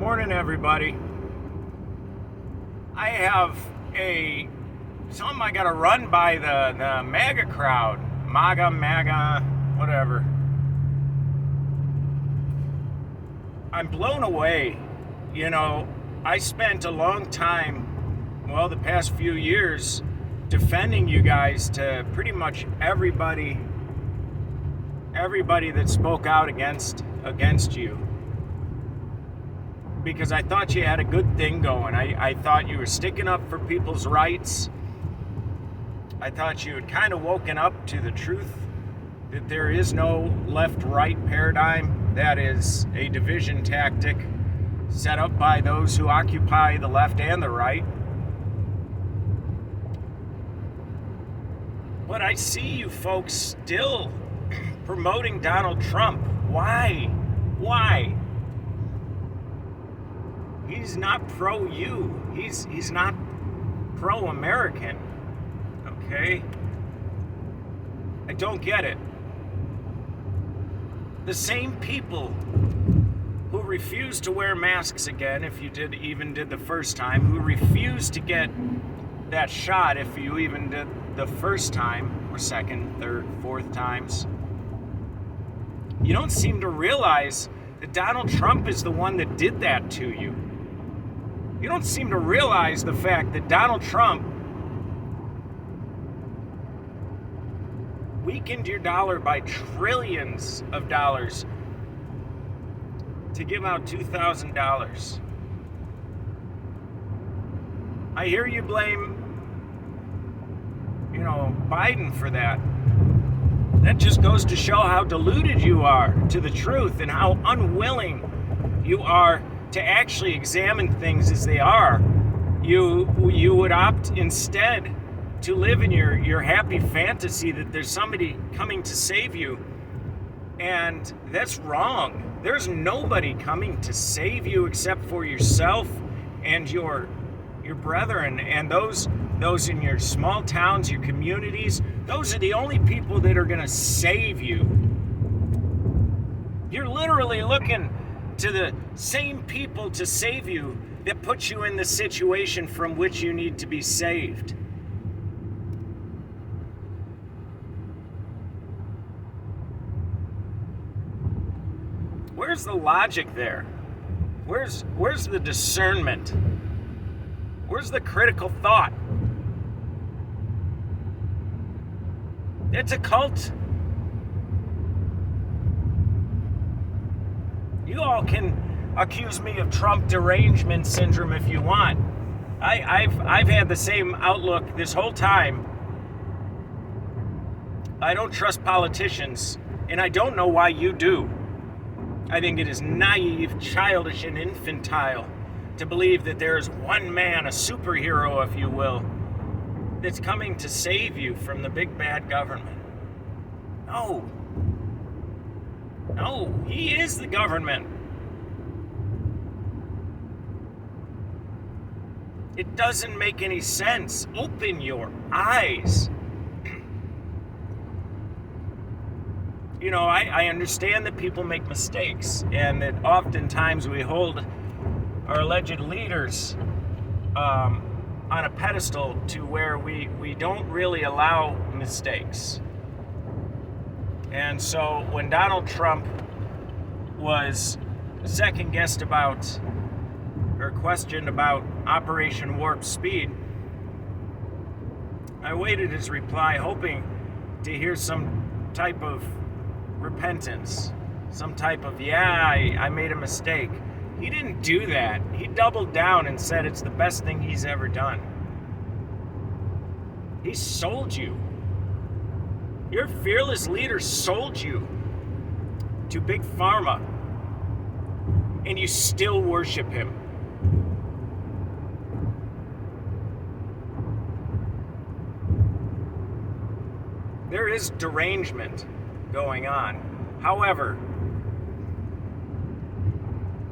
Morning, everybody. I have something I gotta run by the Maga crowd. Maga, whatever. I'm blown away. I spent a long time, the past few years, defending you guys to pretty much everybody that spoke out against you. Because I thought you had a good thing going. I thought you were sticking up for people's rights. I thought you had kind of woken up to the truth that there is no left-right paradigm. That is a division tactic set up by those who occupy the left and the right. But I see you folks still promoting Donald Trump. Why? He's not pro-you. He's not pro-American. Okay? I don't get it. The same people who refuse to wear masks again, if you did the first time, who refuse to get that shot if you even did the first time, or second, third, fourth times, you don't seem to realize that Donald Trump is the one that did that to you. You don't seem to realize the fact that Donald Trump weakened your dollar by trillions of dollars to give out $2,000. I hear you blame, Biden for that. That just goes to show how deluded you are to the truth and how unwilling you are to actually examine things as they are. You would opt instead to live in your happy fantasy that there's somebody coming to save you. And that's wrong. There's nobody coming to save you except for yourself and your brethren and those in your small towns, your communities. Those are the only people that are going to save you. You're literally looking to the same people to save you that put you in the situation from which you need to be saved. Where's the logic there? Where's the discernment? Where's the critical thought? It's a cult. You all can accuse me of Trump derangement syndrome if you want. I've had the same outlook this whole time. I don't trust politicians, and I don't know why you do. I think it is naive, childish, and infantile to believe that there is one man, a superhero, if you will, that's coming to save you from the big bad government. No, he is the government. It doesn't make any sense. Open your eyes. I understand that people make mistakes and that oftentimes we hold our alleged leaders on a pedestal to where we don't really allow mistakes. And so when Donald Trump was second-guessed about or questioned about Operation Warp Speed, I waited his reply hoping to hear some type of repentance, some type of, I made a mistake. He didn't do that. He doubled down and said it's the best thing he's ever done. He sold you. Your fearless leader sold you to Big Pharma, and you still worship him. There is derangement going on. However,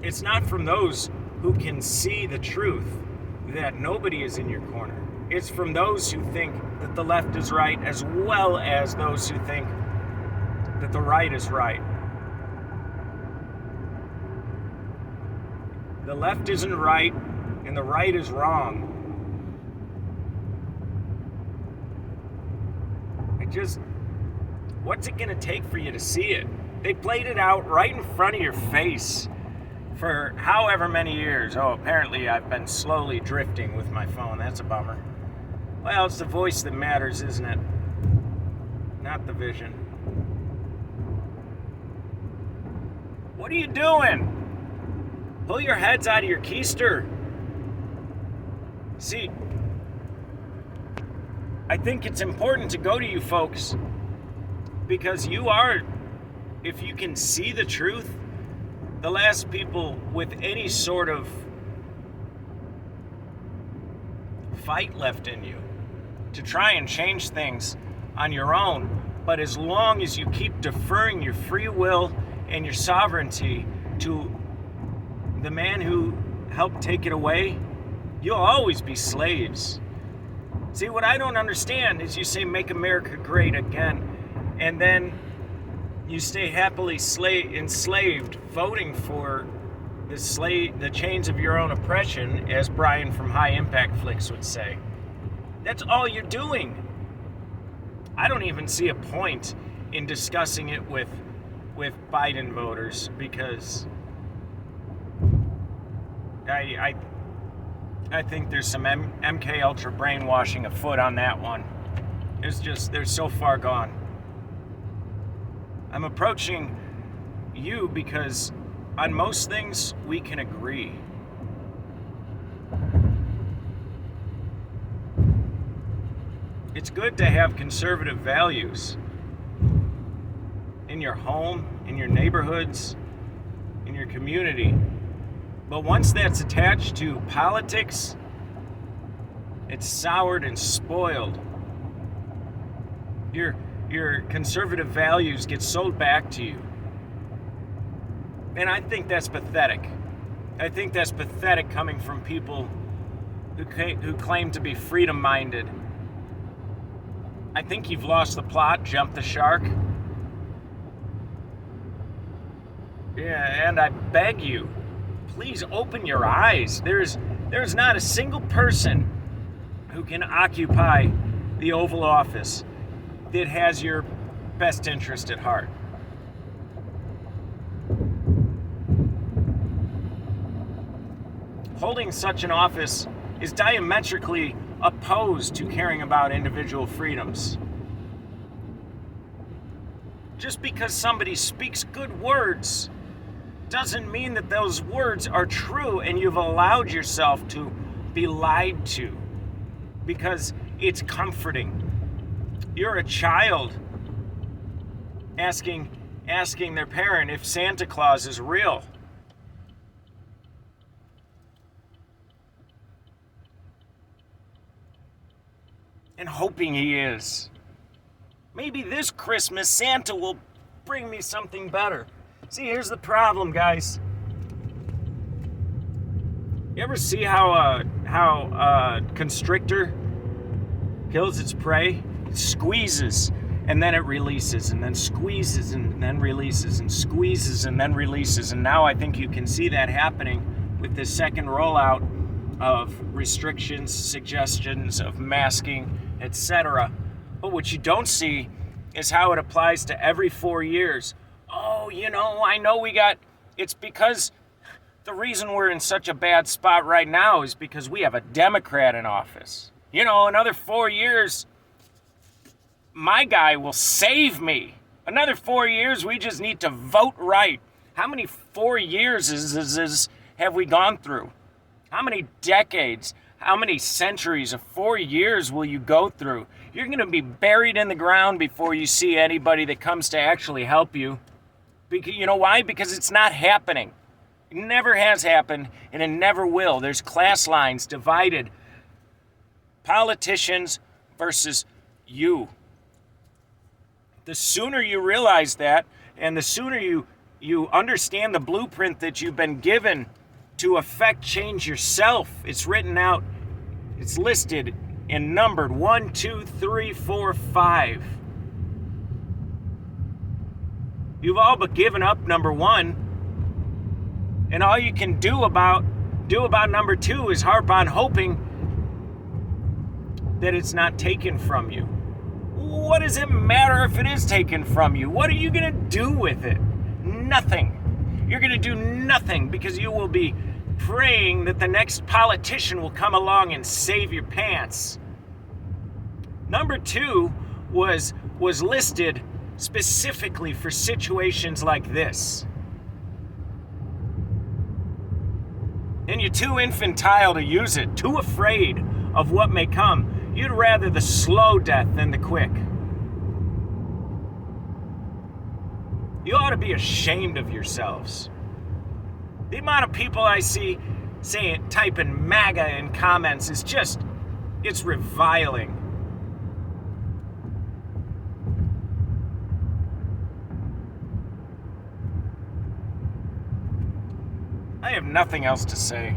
it's not from those who can see the truth that nobody is in your corner. It's from those who think that the left is right, as well as those who think that the right is right. The left isn't right, and the right is wrong. What's it gonna take for you to see it? They played it out right in front of your face for however many years. Oh, apparently I've been slowly drifting with my phone. That's a bummer. Well, it's the voice that matters, isn't it? Not the vision. What are you doing? Pull your heads out of your keister. See, I think it's important to go to you folks because you are, if you can see the truth, the last people with any sort of fight left in you to try and change things on your own. But as long as you keep deferring your free will and your sovereignty to the man who helped take it away, you'll always be slaves. See, what I don't understand is you say, make America great again, and then you stay happily enslaved, voting for the chains of your own oppression, as Brian from High Impact Flicks would say. That's all you're doing. I don't even see a point in discussing it with Biden voters because I think there's some MK Ultra brainwashing afoot on that one. They're so far gone. I'm approaching you because on most things we can agree. It's good to have conservative values in your home, in your neighborhoods, in your community. But once that's attached to politics, it's soured and spoiled. Your conservative values get sold back to you. And I think that's pathetic. I think that's pathetic coming from people who claim to be freedom-minded. I think you've lost the plot, jumped the shark. Yeah, and I beg you, please open your eyes. There's not a single person who can occupy the Oval Office that has your best interest at heart. Holding such an office is diametrically opposed to caring about individual freedoms. Just because somebody speaks good words doesn't mean that those words are true and you've allowed yourself to be lied to because it's comforting. You're a child asking their parent if Santa Claus is real. And hoping he is. Maybe this Christmas Santa will bring me something better. See, here's the problem, guys. You ever see how a constrictor kills its prey? It squeezes and then it releases, and then squeezes and then releases, and squeezes and then releases. And now I think you can see that happening with this second rollout of restrictions, suggestions of masking, etc. But what you don't see is how it applies to every 4 years. Oh, I know it's because the reason we're in such a bad spot right now is because we have a Democrat in office. Another 4 years, my guy will save me. Another 4 years, we just need to vote right. How many 4 years have we gone through? How many decades, how many centuries of 4 years will you go through? You're going to be buried in the ground before you see anybody that comes to actually help you. You know why? Because it's not happening. It never has happened, and it never will. There's class lines divided. Politicians versus you. The sooner you realize that, and the sooner you understand the blueprint that you've been given to affect change yourself, it's written out, it's listed and numbered 1, 2, 3, 4, 5. You've all but given up number 1, and all you can do about do about number 2 is harp on hoping that it's not taken from you. What does it matter if it is taken from you? What are you going to do with it? Nothing. You're going to do nothing because you will be praying that the next politician will come along and save your pants. Number 2 was listed specifically for situations like this. And you're too infantile to use it, too afraid of what may come. You'd rather the slow death than the quick. You ought to be ashamed of yourselves. The amount of people I see typing Maga in comments is just, it's reviling. I have nothing else to say.